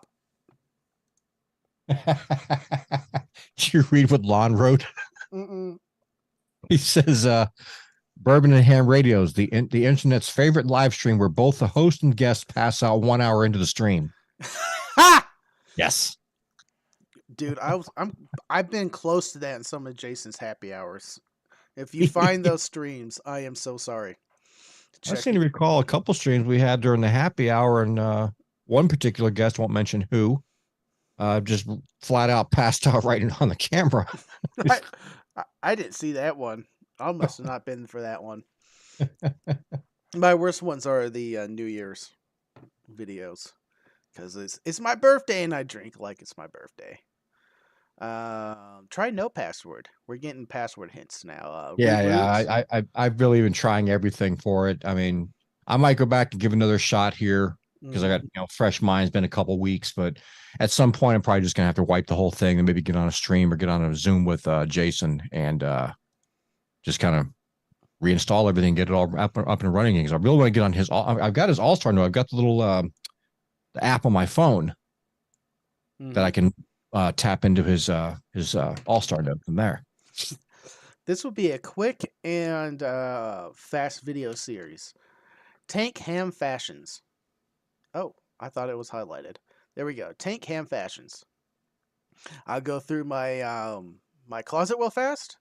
Did you read what Lon wrote? Mm-mm. He says, Bourbon and Ham Radios, the internet's favorite live stream where both the host and guest pass out 1 hour into the stream. Ha! Yes. Dude, I've been close to that in some of Jason's happy hours. If you find those streams, I am so sorry. I seem to recall a couple streams we had during the happy hour, and one particular guest, won't mention who, just flat out passed out right on the camera. I didn't see that one. I must have not been for that one. My worst ones are the New Year's videos, because it's my birthday and I drink like it's my birthday. Try no password. We're getting password hints now. Yeah. I've really been trying everything for it. I mean, I might go back and give another shot here because I got fresh minds. Been a couple weeks, but at some point I'm probably just gonna have to wipe the whole thing and maybe get on a stream or get on a Zoom with Jason and just kind of reinstall everything, get it all up and running. Because I really want to get on his. I've got his All Star node. I've got the little the app on my phone that I can tap into his All Star node from there. This will be a quick and fast video series. Tank Ham Fashions. Oh, I thought it was highlighted. There we go. Tank Ham Fashions. I'll go through my my closet real fast.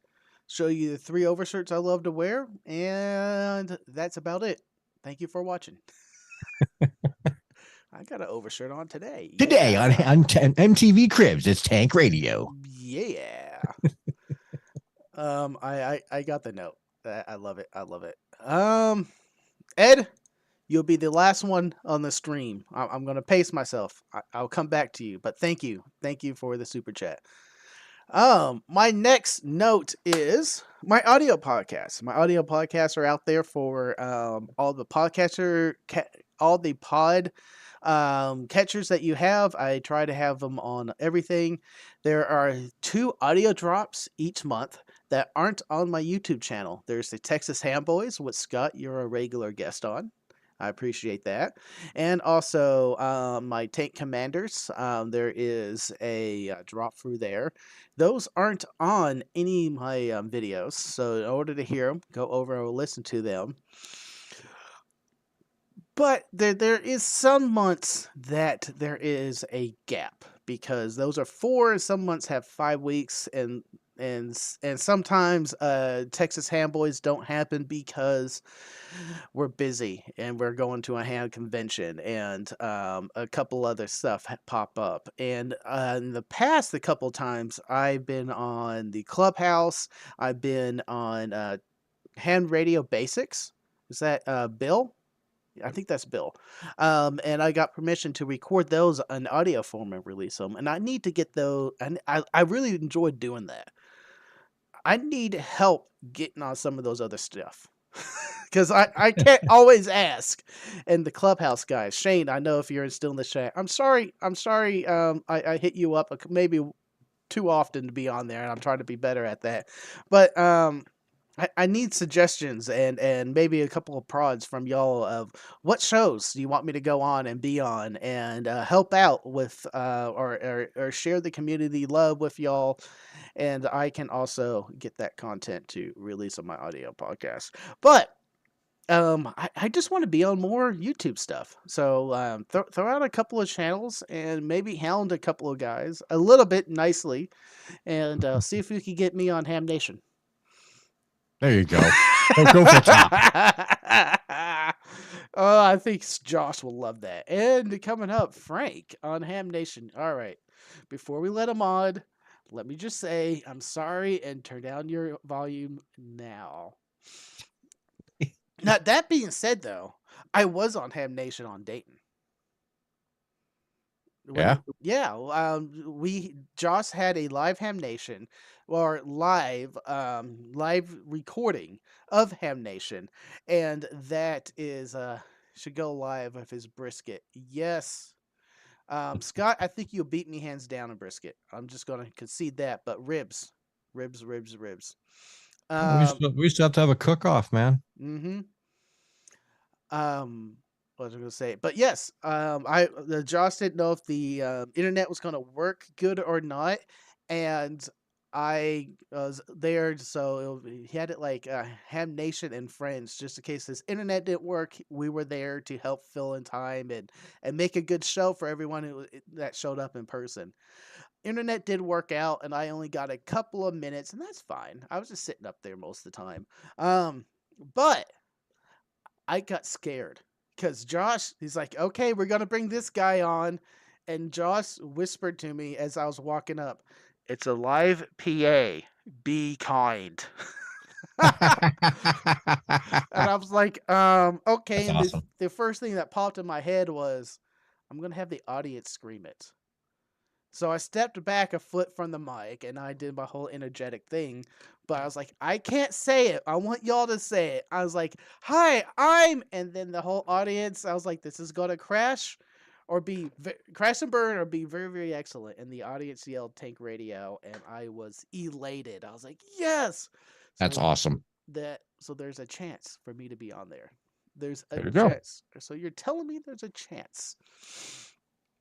show you the 3 overshirts I love to wear, and that's about it. Thank you for watching. I got an overshirt on today. Today on, Yeah. MTV Cribs, it's Tank Radio. Yeah. I got the note. I love it. I love it. Ed, you'll be the last one on the stream. I'm gonna pace myself. I'll come back to you, but thank you for the super chat. My next note is my audio podcasts. My audio podcasts are out there for all the all the pod catchers that you have. I try to have them on everything. There are 2 audio drops each month that aren't on my YouTube channel. There's the Texas Ham Boys with Scott. You're a regular guest on. I appreciate that. And also my Tank Commanders. There is a drop through there. Those aren't on any of my videos. So in order to hear them, go over and listen to them. But there is some months that there is a gap because those are 4. Some months have 5 weeks, and sometimes Texas Ham Boys don't happen because we're busy and we're going to a ham convention and a couple other stuff pop up. And in the past, a couple times, I've been on the Clubhouse. I've been on Ham Radio Basics. Is that Bill? I think that's Bill. And I got permission to record those in audio form and release them. And I need to get those. And I really enjoyed doing that. I need help getting on some of those other stuff. Because I can't always ask. And the Clubhouse guys, Shane, I know if you're still in the chat. I'm sorry. I hit you up maybe too often to be on there, and I'm trying to be better at that. But I need suggestions and maybe a couple of prods from y'all of what shows do you want me to go on and be on and help out with or share the community love with y'all. And I can also get that content to release on my audio podcast. But I just want to be on more YouTube stuff. So throw out a couple of channels and maybe hound a couple of guys a little bit nicely and see if you can get me on Ham Nation. There you go. Go for top. Oh, I think Josh will love that. And coming up, Frank on Ham Nation. All right. Before we let him on, let me just say I'm sorry and turn down your volume now. Now, that being said, though, I was on Ham Nation on Dayton. Yeah? Yeah. Josh had a live Ham Nation or live recording of Ham Nation, and that is should go live with his brisket. Yes. Scott, I think you'll beat me hands down in brisket. I'm just gonna concede that, but ribs. We used to have to have a cook-off, man. Mm-hmm. What was I going to say? But yes, Josh didn't know if the internet was going to work good or not, and I was there, so he had it like Ham Nation and Friends, just in case his internet didn't work. We were there to help fill in time and make a good show for everyone that showed up in person. Internet did work out, and I only got a couple of minutes, and that's fine. I was just sitting up there most of the time. But I got scared. Because Josh, he's like, okay, we're going to bring this guy on. And Josh whispered to me as I was walking up, it's a live PA. Be kind. And I was like, okay. And awesome. the first thing that popped in my head was, I'm going to have the audience scream it. So I stepped back a foot from the mic and I did my whole energetic thing. But I was like, I can't say it. I want y'all to say it. I was like, hi, and then the whole audience, I was like, this is going to crash and burn or be very, very excellent. And the audience yelled Tank Radio and I was elated. I was like, yes. That's awesome. So there's a chance for me to be on there. There's a There you chance. Go. So you're telling me there's a chance.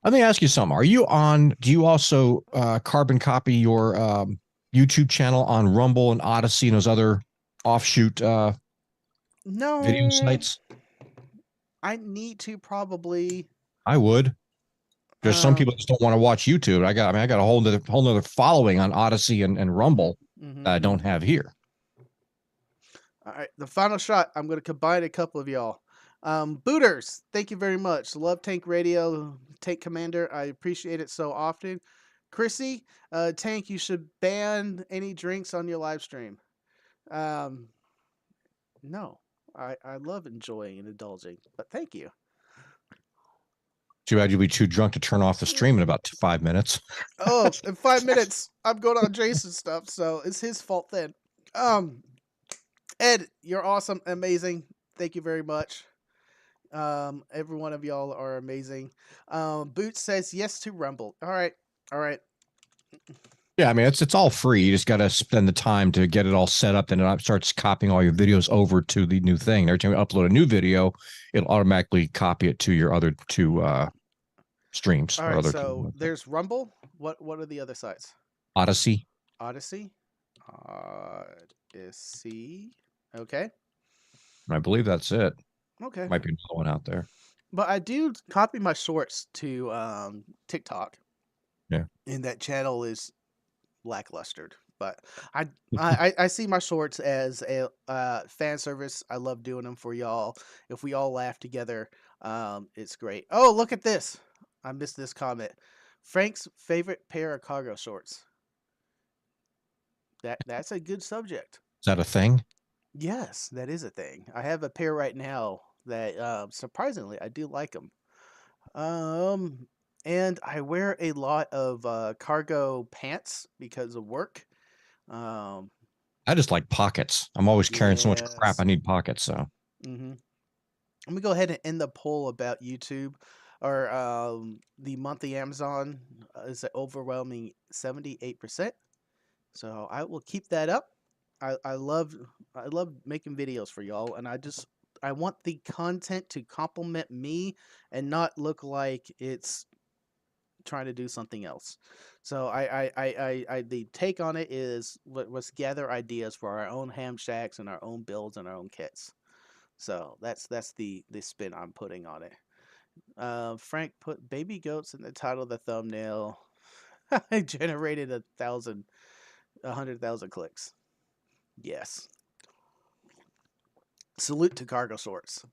Let me ask you something. Do you also carbon copy your YouTube channel on Rumble and Odyssey and those other offshoot video sites? I need to probably. I would. There's some people just don't want to watch YouTube. I got a whole nother following on Odyssey and Rumble that I don't have here. All right, the final shot. I'm going to combine a couple of y'all. Booters, thank you very much. Love Tank Radio, Tank Commander. I appreciate it so often. Chrissy, Tank, you should ban any drinks on your live stream. Um, no, I love enjoying and indulging, but thank you. Too bad you'll be too drunk to turn off the stream in about 5 minutes. Oh, in 5 minutes, I'm going on Jason's stuff, so it's his fault then. Ed, you're awesome, amazing. Thank you very much. Every one of y'all are amazing. Boots says yes to Rumble. All right. Yeah, I mean it's all free. You just got to spend the time to get it all set up, and it starts copying all your videos over to the new thing. Every time you upload a new video, it'll automatically copy it to your other two streams. All right. So there's Rumble. What are the other sites? Odyssey. Odyssey. Okay. I believe that's it. Okay. Might be another one out there. But I do copy my shorts to TikTok. Yeah. And that channel is lacklustered. But I see my shorts as a fan service. I love doing them for y'all. If we all laugh together, it's great. Oh, look at this. I missed this comment. Frank's favorite pair of cargo shorts. That's a good subject. Is that a thing? Yes, that is a thing. I have a pair right now that surprisingly I do like them. And I wear a lot of cargo pants because of work. I just like pockets. I'm always carrying so much crap. I need pockets. So let me go ahead and end the poll about YouTube. Or the monthly Amazon is an overwhelming 78%. So I will keep that up. I love making videos for y'all, and I want the content to complement me and not look like it's trying to do something else. So the take on it is let's gather ideas for our own ham shacks and our own builds and our own kits. So that's the spin I'm putting on it. Frank put baby goats in the title of the thumbnail. I generated 100,000 clicks. Yes. Salute to cargo shorts.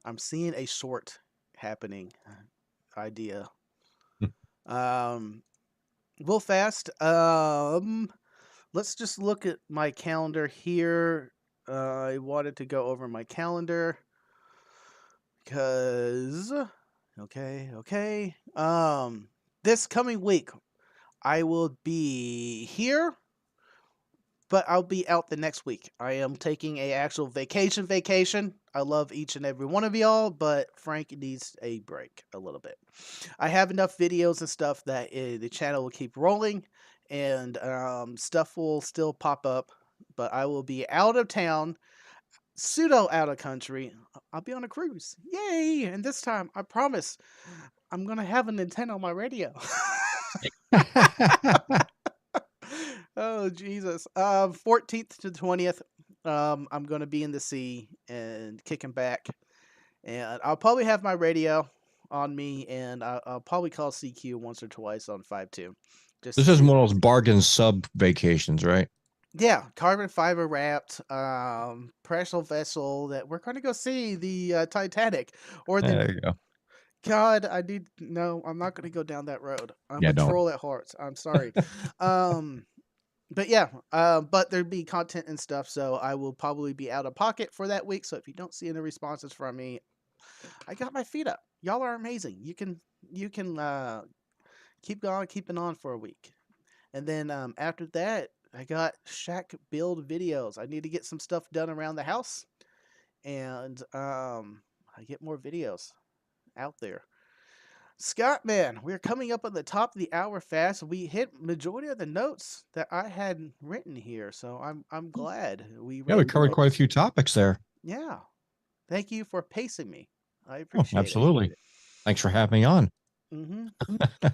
I'm seeing a short happening idea. Real fast. Let's just look at my calendar here. I wanted to go over my calendar because okay. This coming week I will be here, but I'll be out the next week. I am taking a actual vacation. I love each and every one of y'all, but Frank needs a break a little bit. I have enough videos and stuff that the channel will keep rolling, and stuff will still pop up, but I will be out of town, pseudo out of country. I'll be on a cruise. Yay! And this time, I promise, I'm going to have an antenna on my radio. Oh, Jesus. 14th to 20th, I'm going to be in the sea and kicking back. And I'll probably have my radio on me, and I'll probably call CQ once or twice on 5.2. This is one of those bargain sub vacations, right? Yeah, carbon fiber wrapped, pressure vessel that we're going to go see the Titanic. Or the, there you go. God, I'm not going to go down that road. I'm a troll at heart. I'm sorry. But yeah, but there'd be content and stuff, so I will probably be out of pocket for that week. So if you don't see any responses from me, I got my feet up. Y'all are amazing. You can keep going, keeping on for a week, and then after that, I got shack build videos. I need to get some stuff done around the house, and I get more videos out there. Scott, man, we're coming up on the top of the hour fast. We hit majority of the notes that I had written here, so I'm glad we covered quite a few topics there. Yeah, thank you for pacing me. I appreciate absolutely. Thanks for having me on.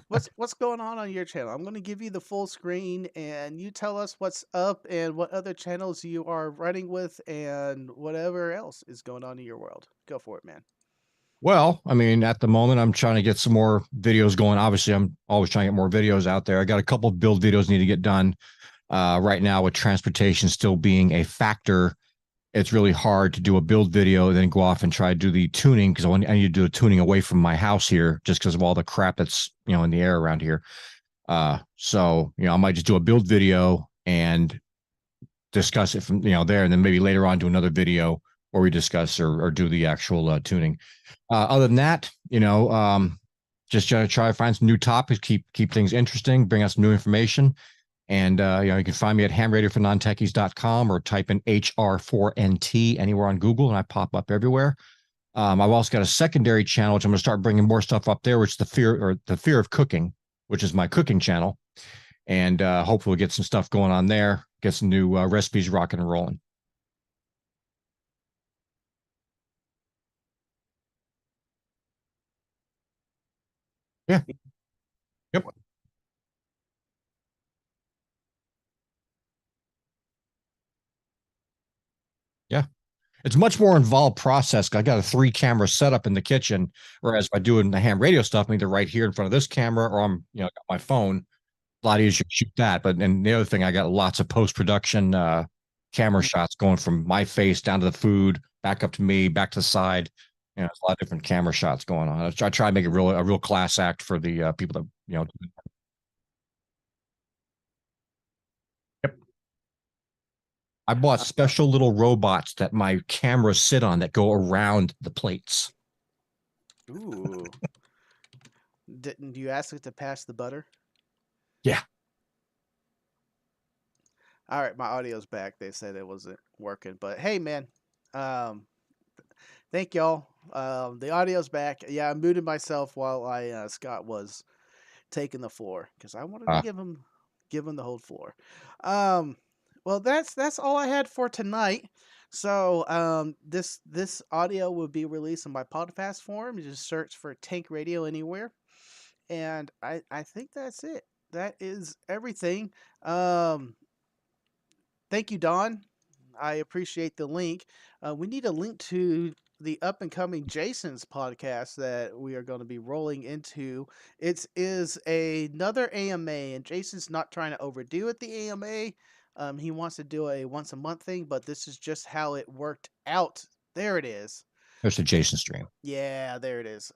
What's going on your channel? I'm going to give you the full screen, and you tell us what's up and what other channels you are running with, and whatever else is going on in your world. Go for it, man. Well, I mean, at the moment, I'm trying to get some more videos going. Obviously, I'm always trying to get more videos out there. I got a couple of build videos need to get done right now, with transportation still being a factor it's really hard to do a build video and then go off and try to do the tuning, because I need to do the tuning away from my house here just because of all the crap that's, in the air around here. So, I might just do a build video and discuss it from, there, and then maybe later on do another video where we discuss or do the actual tuning. Other than that, just try to find some new topics, keep things interesting, bring us new information. And, you can find me at hamradiofornontechies.com or type in HR4NT anywhere on Google, and I pop up everywhere. I've also got a secondary channel, which I'm going to start bringing more stuff up there, which is the fear of cooking, which is my cooking channel. And hopefully we'll get some stuff going on there, get some new recipes rocking and rolling. Yeah. Yep. Yeah. It's a much more involved process. I got a 3-camera setup in the kitchen, whereas if I do it in the ham radio stuff, I'm either right here in front of this camera or I'm, got my phone. A lot easier to shoot that. But and the other thing, I got lots of post-production camera shots going from my face down to the food, back up to me, back to the side. There's a lot of different camera shots going on. I try to make a real class act for the people that, Yep. I bought special little robots that my cameras sit on that go around the plates. Ooh. Didn't you ask it to pass the butter? Yeah. All right, my audio's back. They said it wasn't working, but hey, man, thank y'all. The audio's back. Yeah, I muted myself while Scott was taking the floor because I wanted to give him the whole floor. Well, that's all I had for tonight. So this audio will be released on my podcast form. You just search for Tank Radio anywhere, and I think that's it. That is everything. Thank you, Don. I appreciate the link. We need a link to the up and coming Jason's podcast that we are going to be rolling into. It is another AMA, and Jason's not trying to overdo it. The AMA, he wants to do a once a month thing, but this is just how it worked out. There it is. There's the Jason stream. Yeah, there it is.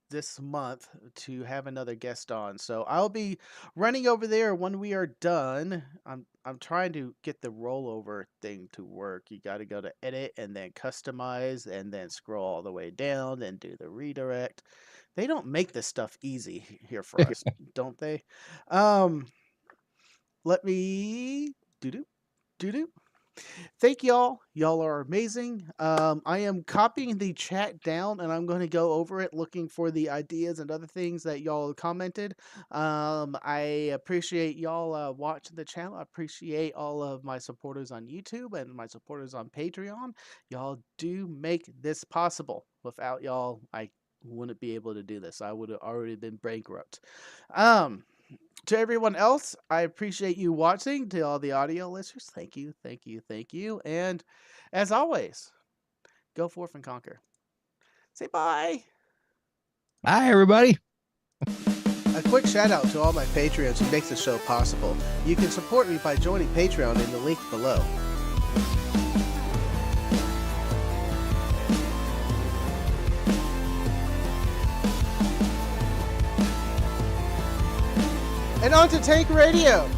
This month to have another guest on. So I'll be running over there when we are done. I'm trying to get the rollover thing to work. You got to go to edit and then customize and then scroll all the way down and do the redirect. They don't make this stuff easy here for us, don't they? Let me do. Thank y'all. Y'all are amazing. I am copying the chat down and I'm going to go over it looking for the ideas and other things that y'all commented. I appreciate y'all watching the channel. I appreciate all of my supporters on YouTube and my supporters on Patreon. Y'all do make this possible. Without y'all, I wouldn't be able to do this. I would have already been bankrupt. To everyone else, I appreciate you watching. To all the audio listeners, thank you. And as always, go forth and conquer. Say bye. Bye, everybody. A quick shout out to all my Patreons who makes the show possible. You can support me by joining Patreon in the link below. And on to Tank Radio.